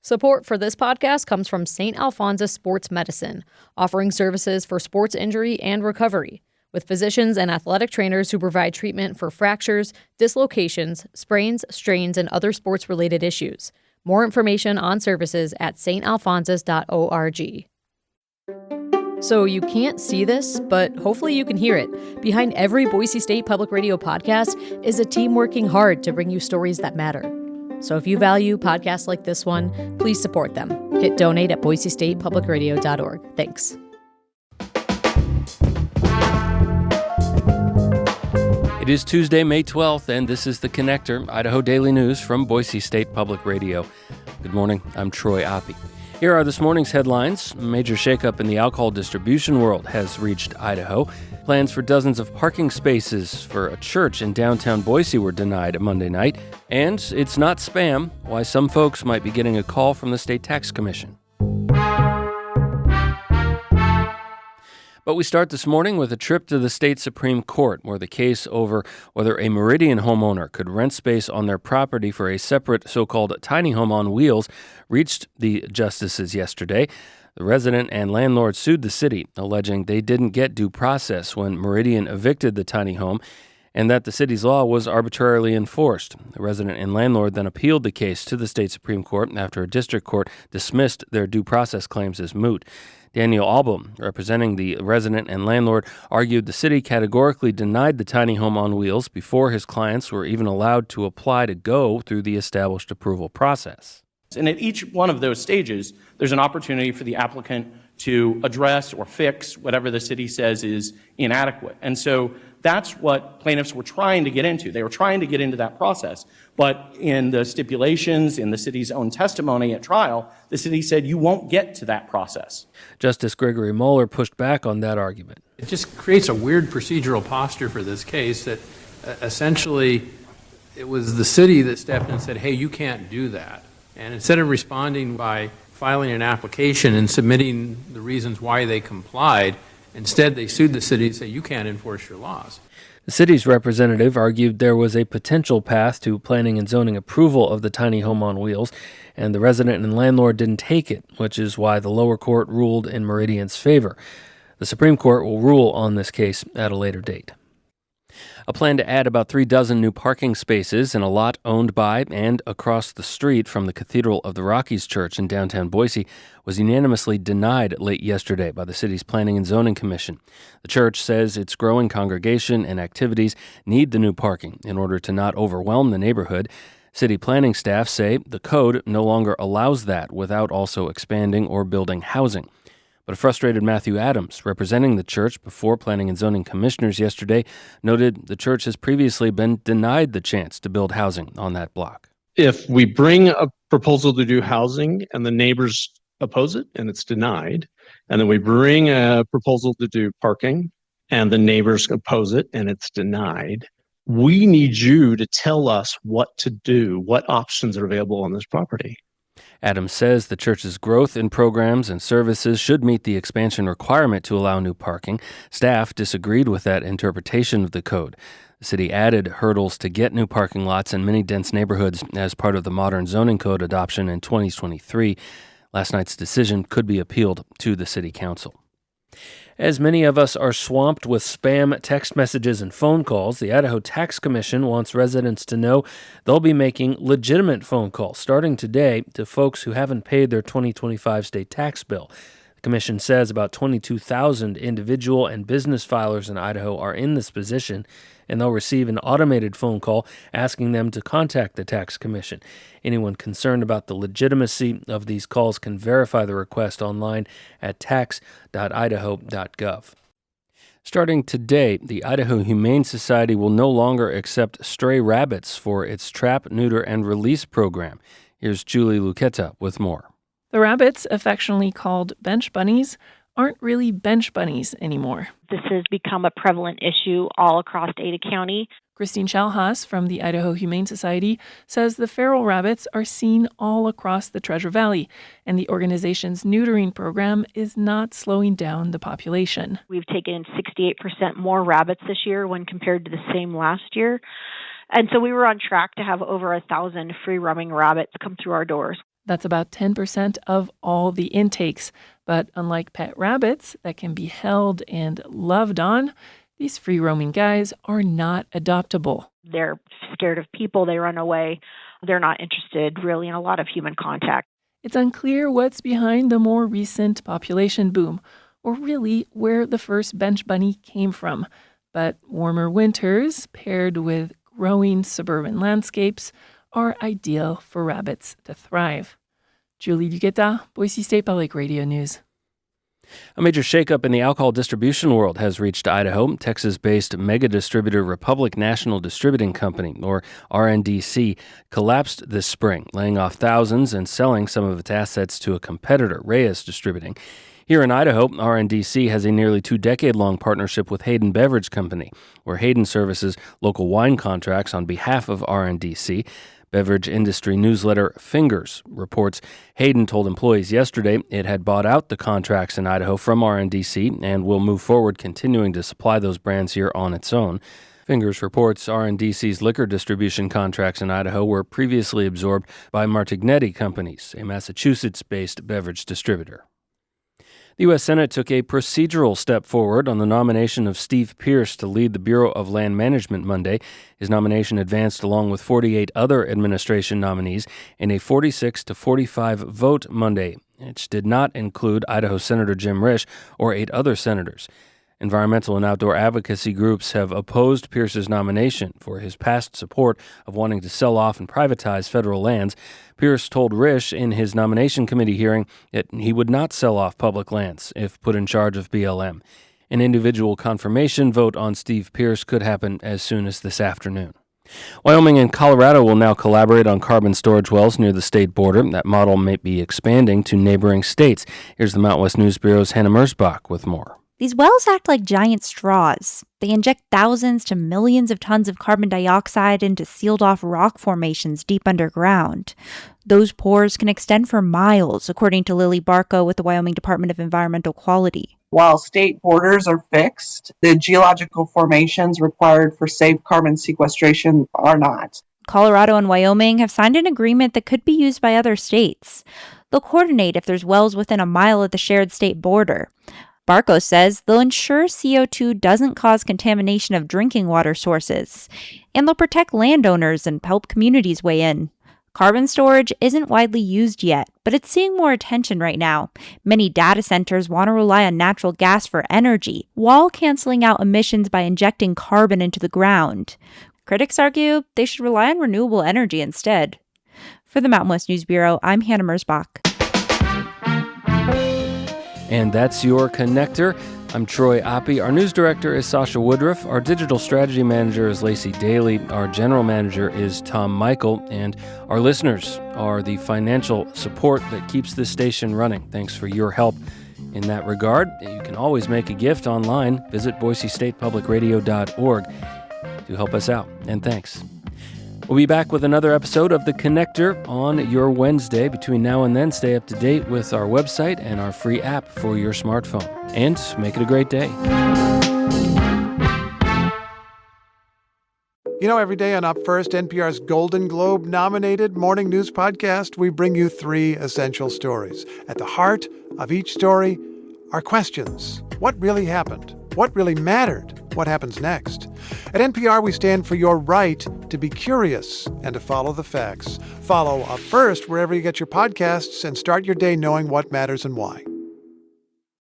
Support for this podcast comes from St. Alphonsus Sports Medicine, offering services for sports injury and recovery, with physicians and athletic trainers who provide treatment for fractures, dislocations, sprains, strains, and other sports-related issues. More information on services at stalphonsus.org. So you can't see this, but hopefully you can hear it. Behind every Boise State Public Radio podcast is a team working hard to bring you stories that matter. So if you value podcasts like this one, please support them. Hit donate at boisestatepublicradio.org. Thanks. It is Tuesday, May 12th, and this is The Connector, Idaho Daily News from Boise State Public Radio. Good morning, I'm Troy Oppie. Here are this morning's headlines. A major shakeup in the alcohol distribution world has reached Idaho. Plans for dozens of parking spaces for a church in downtown Boise were denied Monday night. And it's not spam, why some folks might be getting a call from the State Tax Commission. But we start this morning with a trip to the state Supreme Court, where the case over whether a Meridian homeowner could rent space on their property for a separate so-called tiny home on wheels reached the justices yesterday. The resident and landlord sued the city, alleging they didn't get due process when Meridian evicted the tiny home and that the city's law was arbitrarily enforced. The resident and landlord then appealed the case to the state Supreme Court after a district court dismissed their due process claims as moot. Daniel Album, representing the resident and landlord, argued the city categorically denied the tiny home on wheels before his clients were even allowed to apply to go through the established approval process. And at each one of those stages, there's an opportunity for the applicant to address or fix whatever the city says is inadequate. And so that's what plaintiffs were trying to get into. They were trying to get into that process. But in the stipulations, in the city's own testimony at trial, the city said you won't get to that process. Justice Gregory Moeller pushed back on that argument. It just creates a weird procedural posture for this case that essentially it was the city that stepped in and said, hey, you can't do that. And instead of responding by filing an application and submitting the reasons why they complied, instead they sued the city and said, you can't enforce your laws. The city's representative argued there was a potential path to planning and zoning approval of the tiny home on wheels, and the resident and landlord didn't take it, which is why the lower court ruled in Meridian's favor. The Supreme Court will rule on this case at a later date. A plan to add about 36 new parking spaces in a lot owned by and across the street from the Cathedral of the Rockies Church in downtown Boise was unanimously denied late yesterday by the city's Planning and Zoning Commission. The church says its growing congregation and activities need the new parking in order to not overwhelm the neighborhood. City planning staff say the code no longer allows that without also expanding or building housing. But a frustrated Matthew Adams, representing the church before Planning and Zoning Commissioners yesterday, noted the church has previously been denied the chance to build housing on that block. If we bring a proposal to do housing and the neighbors oppose it and it's denied, and then we bring a proposal to do parking and the neighbors oppose it and it's denied, we need you to tell us what to do, what options are available on this property. Adams says the church's growth in programs and services should meet the expansion requirement to allow new parking. Staff disagreed with that interpretation of the code. The city added hurdles to get new parking lots in many dense neighborhoods as part of the modern zoning code adoption in 2023. Last night's decision could be appealed to the city council. As many of us are swamped with spam text messages and phone calls, the Idaho Tax Commission wants residents to know they'll be making legitimate phone calls starting today to folks who haven't paid their 2025 state tax bill. The commission says about 22,000 individual and business filers in Idaho are in this position, and they'll receive an automated phone call asking them to contact the tax commission. Anyone concerned about the legitimacy of these calls can verify the request online at tax.idaho.gov. Starting today, the Idaho Humane Society will no longer accept stray rabbits for its trap, neuter, and release program. Here's Julie Luqueta with more. The rabbits, affectionately called bench bunnies, aren't really bench bunnies anymore. This has become a prevalent issue all across Ada County. Christine Schalhaas from the Idaho Humane Society says the feral rabbits are seen all across the Treasure Valley, and the organization's neutering program is not slowing down the population. We've taken 68% more rabbits this year when compared to the same last year. And so we were on track to have over 1,000 free-roaming rabbits come through our doors. That's about 10% of all the intakes. But unlike pet rabbits that can be held and loved on, these free-roaming guys are not adoptable. They're scared of people. They run away. They're not interested really in a lot of human contact. It's unclear what's behind the more recent population boom, or really where the first bench bunny came from. But warmer winters, paired with growing suburban landscapes, are ideal for rabbits to thrive. Julie Duguetta, Boise State Public Radio News. A major shakeup in the alcohol distribution world has reached Idaho. Texas-based mega distributor Republic National Distributing Company, or RNDC, collapsed this spring, laying off thousands and selling some of its assets to a competitor, Reyes Distributing. Here in Idaho, RNDC has a nearly 2-decade-long partnership with Hayden Beverage Company, where Hayden services local wine contracts on behalf of RNDC. Beverage industry newsletter Fingers reports Hayden told employees yesterday it had bought out the contracts in Idaho from RNDC and will move forward continuing to supply those brands here on its own. Fingers reports RNDC's liquor distribution contracts in Idaho were previously absorbed by Martignetti Companies, a Massachusetts-based beverage distributor. The U.S. Senate took a procedural step forward on the nomination of Steve Pierce to lead the Bureau of Land Management Monday. His nomination advanced along with 48 other administration nominees in a 46-45 vote Monday, which did not include Idaho Senator Jim Risch or 8 other senators. Environmental and outdoor advocacy groups have opposed Pierce's nomination for his past support of wanting to sell off and privatize federal lands. Pierce told Risch in his nomination committee hearing that he would not sell off public lands if put in charge of BLM. An individual confirmation vote on Steve Pierce could happen as soon as this afternoon. Wyoming and Colorado will now collaborate on carbon storage wells near the state border. That model may be expanding to neighboring states. Here's the Mountain West News Bureau's Hannah Mersbach with more. These wells act like giant straws. They inject thousands to millions of tons of carbon dioxide into sealed-off rock formations deep underground. Those pores can extend for miles, according to Lily Barco with the Wyoming Department of Environmental Quality. While state borders are fixed, the geological formations required for safe carbon sequestration are not. Colorado and Wyoming have signed an agreement that could be used by other states. They'll coordinate if there's wells within a mile of the shared state border. Barco says they'll ensure CO2 doesn't cause contamination of drinking water sources, and they'll protect landowners and help communities weigh in. Carbon storage isn't widely used yet, but it's seeing more attention right now. Many data centers want to rely on natural gas for energy, while canceling out emissions by injecting carbon into the ground. Critics argue they should rely on renewable energy instead. For the Mountain West News Bureau, I'm Hannah Mersbach. And that's your Connector. I'm Troy Oppie. Our news director is Sasha Woodruff. Our digital strategy manager is Lacey Daly. Our general manager is Tom Michael. And our listeners are the financial support that keeps this station running. Thanks for your help in that regard. You can always make a gift online. Visit boisestatepublicradio.org to help us out. And thanks. We'll be back with another episode of The Connector on your Wednesday. Between now and then, stay up to date with our website and our free app for your smartphone. And make it a great day. You know, every day on Up First, NPR's Golden Globe-nominated morning news podcast, we bring you 3 essential stories. At the heart of each story are questions. What really happened? What really mattered? What happens next? At NPR, we stand for your right to be curious and to follow the facts. Follow Up First wherever you get your podcasts and start your day knowing what matters and why.